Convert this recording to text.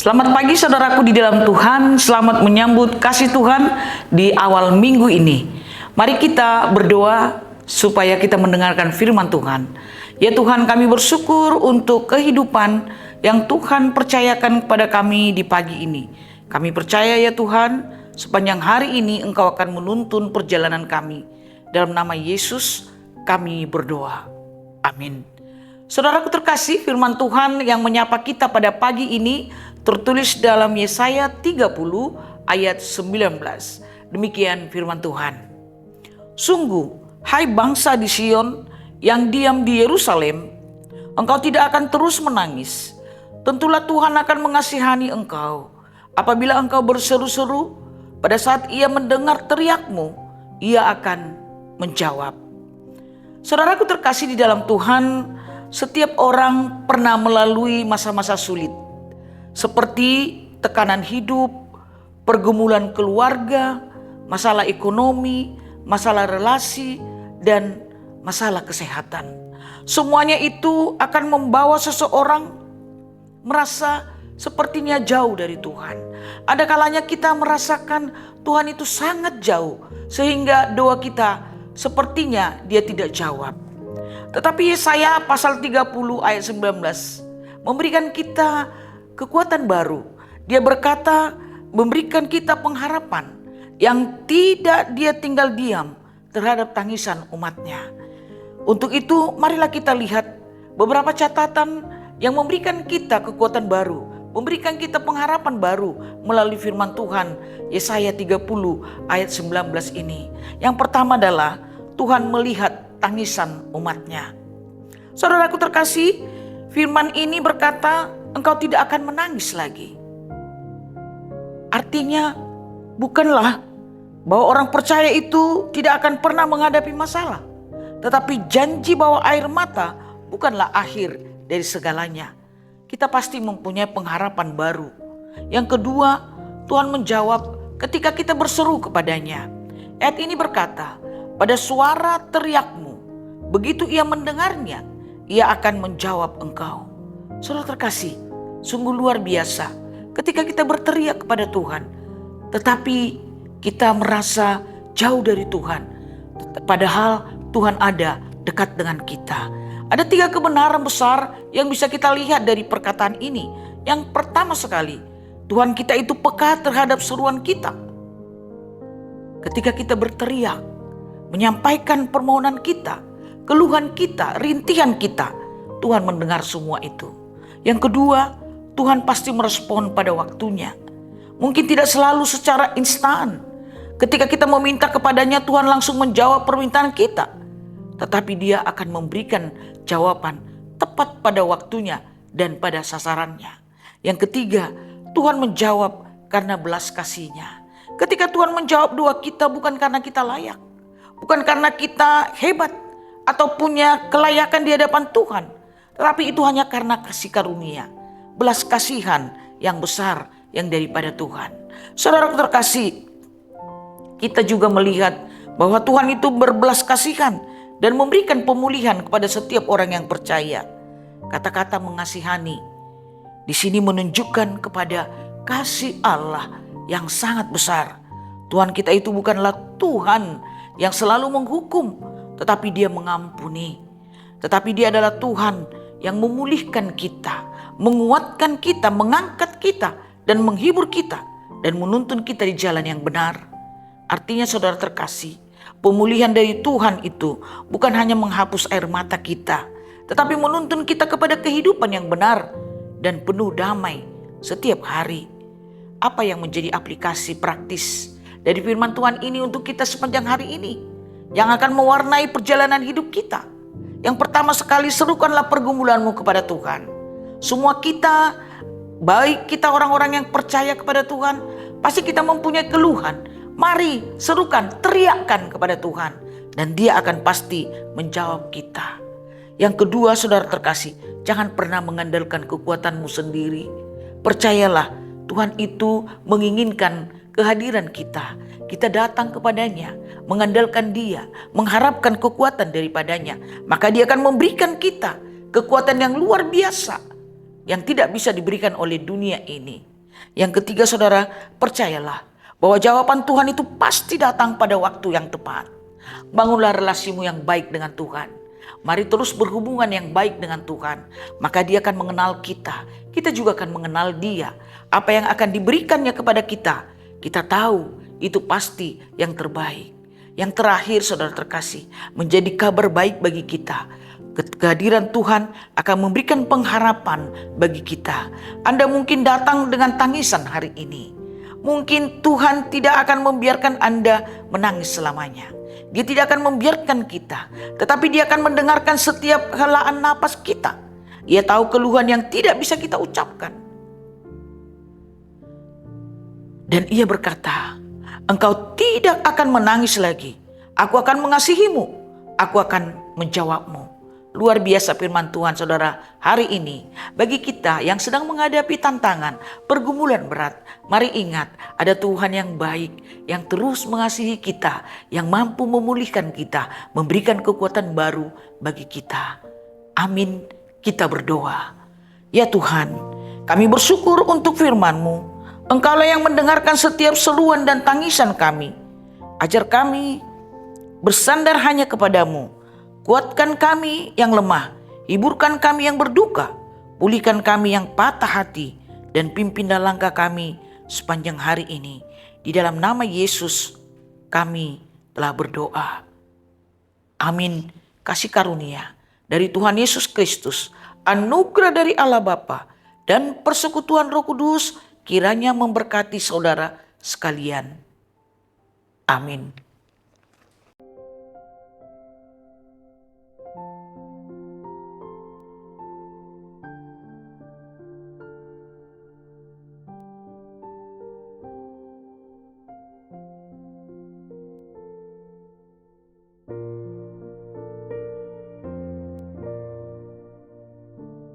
Selamat pagi saudaraku di dalam Tuhan, selamat menyambut kasih Tuhan di awal minggu ini. Mari kita berdoa supaya kita mendengarkan firman Tuhan. Ya Tuhan, kami bersyukur untuk kehidupan yang Tuhan percayakan kepada kami di pagi ini. Kami percaya ya Tuhan, sepanjang hari ini Engkau akan menuntun perjalanan kami. Dalam nama Yesus kami berdoa. Amin. Saudaraku terkasih, firman Tuhan yang menyapa kita pada pagi ini tertulis dalam Yesaya 30 ayat 19. Demikian firman Tuhan. Sungguh, hai bangsa di Sion yang diam di Yerusalem, engkau tidak akan terus menangis. Tentulah Tuhan akan mengasihani engkau. Apabila engkau berseru-seru, pada saat ia mendengar teriakmu, ia akan menjawab. Saudaraku terkasih di dalam Tuhan, setiap orang pernah melalui masa-masa sulit. Seperti tekanan hidup, pergumulan keluarga, masalah ekonomi, masalah relasi, dan masalah kesehatan. Semuanya itu akan membawa seseorang merasa sepertinya jauh dari Tuhan. Ada kalanya kita merasakan Tuhan itu sangat jauh, sehingga doa kita sepertinya dia tidak jawab. Tetapi Yesaya pasal 30 ayat 19 memberikan kita kekuatan baru. Dia berkata, memberikan kita pengharapan yang tidak dia tinggal diam terhadap tangisan umatnya. Untuk itu marilah kita lihat beberapa catatan yang memberikan kita kekuatan baru, memberikan kita pengharapan baru melalui firman Tuhan Yesaya 30 ayat 19 ini. Yang pertama adalah Tuhan melihat tangisan umatnya. Saudaraku terkasih, firman ini berkata, engkau tidak akan menangis lagi. Artinya bukanlah bahwa orang percaya itu tidak akan pernah menghadapi masalah. Tetapi janji bahwa air mata bukanlah akhir dari segalanya. Kita pasti mempunyai pengharapan baru. Yang kedua, Tuhan menjawab ketika kita berseru kepadanya. Ayat ini berkata, pada suara teriakmu, begitu ia mendengarnya, ia akan menjawab engkau. Saudara terkasih, sungguh luar biasa ketika kita berteriak kepada Tuhan, tetapi kita merasa jauh dari Tuhan. Padahal Tuhan ada dekat dengan kita. Ada 3 kebenaran besar yang bisa kita lihat dari perkataan ini. Yang pertama sekali, Tuhan kita itu peka terhadap seruan kita. Ketika kita berteriak, menyampaikan permohonan kita, keluhan kita, rintihan kita, Tuhan mendengar semua itu. Yang kedua, Tuhan pasti merespon pada waktunya. Mungkin tidak selalu secara instan. Ketika kita meminta kepadanya, Tuhan langsung menjawab permintaan kita. Tetapi dia akan memberikan jawaban tepat pada waktunya dan pada sasarannya. Yang ketiga, Tuhan menjawab karena belas kasih-Nya. Ketika Tuhan menjawab doa kita bukan karena kita layak, bukan karena kita hebat atau punya kelayakan di hadapan Tuhan, tetapi itu hanya karena kasih karunia, belas kasihan yang besar yang daripada Tuhan. Saudara terkasih, kita juga melihat bahwa Tuhan itu berbelas kasihan dan memberikan pemulihan kepada setiap orang yang percaya. Kata-kata mengasihani di sini menunjukkan kepada kasih Allah yang sangat besar. Tuhan kita itu bukanlah Tuhan yang selalu menghukum, tetapi Dia mengampuni. Tetapi Dia adalah Tuhan yang memulihkan kita, menguatkan kita, mengangkat kita, dan menghibur kita, dan menuntun kita di jalan yang benar. Artinya saudara terkasih, pemulihan dari Tuhan itu bukan hanya menghapus air mata kita, tetapi menuntun kita kepada kehidupan yang benar dan penuh damai setiap hari. Apa yang menjadi aplikasi praktis dari firman Tuhan ini untuk kita sepanjang hari ini, yang akan mewarnai perjalanan hidup kita? Yang pertama sekali, serukanlah pergumulanmu kepada Tuhan. Semua kita, baik kita orang-orang yang percaya kepada Tuhan, pasti kita mempunyai keluhan. Mari serukan, teriakkan kepada Tuhan, dan Dia akan pasti menjawab kita. Yang kedua, saudara terkasih, jangan pernah mengandalkan kekuatanmu sendiri. Percayalah, Tuhan itu menginginkan kehadiran kita. Kita datang kepadanya, mengandalkan Dia, mengharapkan kekuatan daripadanya. Maka Dia akan memberikan kita kekuatan yang luar biasa, yang tidak bisa diberikan oleh dunia ini. Yang ketiga saudara, percayalah bahwa jawaban Tuhan itu pasti datang pada waktu yang tepat. Bangunlah relasimu yang baik dengan Tuhan. Mari terus berhubungan yang baik dengan Tuhan. Maka Dia akan mengenal kita. Kita juga akan mengenal Dia. Apa yang akan diberikannya kepada kita, kita tahu itu pasti yang terbaik. Yang terakhir saudara terkasih, menjadi kabar baik bagi kita. Kehadiran Tuhan akan memberikan pengharapan bagi kita. Anda mungkin datang dengan tangisan hari ini. Mungkin Tuhan tidak akan membiarkan Anda menangis selamanya. Dia tidak akan membiarkan kita, tetapi Dia akan mendengarkan setiap helaan napas kita. Ia tahu keluhan yang tidak bisa kita ucapkan. Dan Ia berkata, engkau tidak akan menangis lagi. Aku akan mengasihimu. Aku akan menjawabmu. Luar biasa firman Tuhan saudara hari ini. Bagi kita yang sedang menghadapi tantangan, pergumulan berat, mari ingat ada Tuhan yang baik, yang terus mengasihi kita, yang mampu memulihkan kita, memberikan kekuatan baru bagi kita. Amin, kita berdoa. Ya Tuhan, kami bersyukur untuk firman-Mu. Engkaulah yang mendengarkan setiap seruan dan tangisan kami. Ajar kami bersandar hanya kepadamu. Kuatkan kami yang lemah, hiburkan kami yang berduka, pulihkan kami yang patah hati, dan pimpinlah langkah kami sepanjang hari ini. Di dalam nama Yesus kami telah berdoa. Amin. Kasih karunia dari Tuhan Yesus Kristus, anugerah dari Allah Bapa, dan persekutuan Roh Kudus kiranya memberkati saudara sekalian. Amin.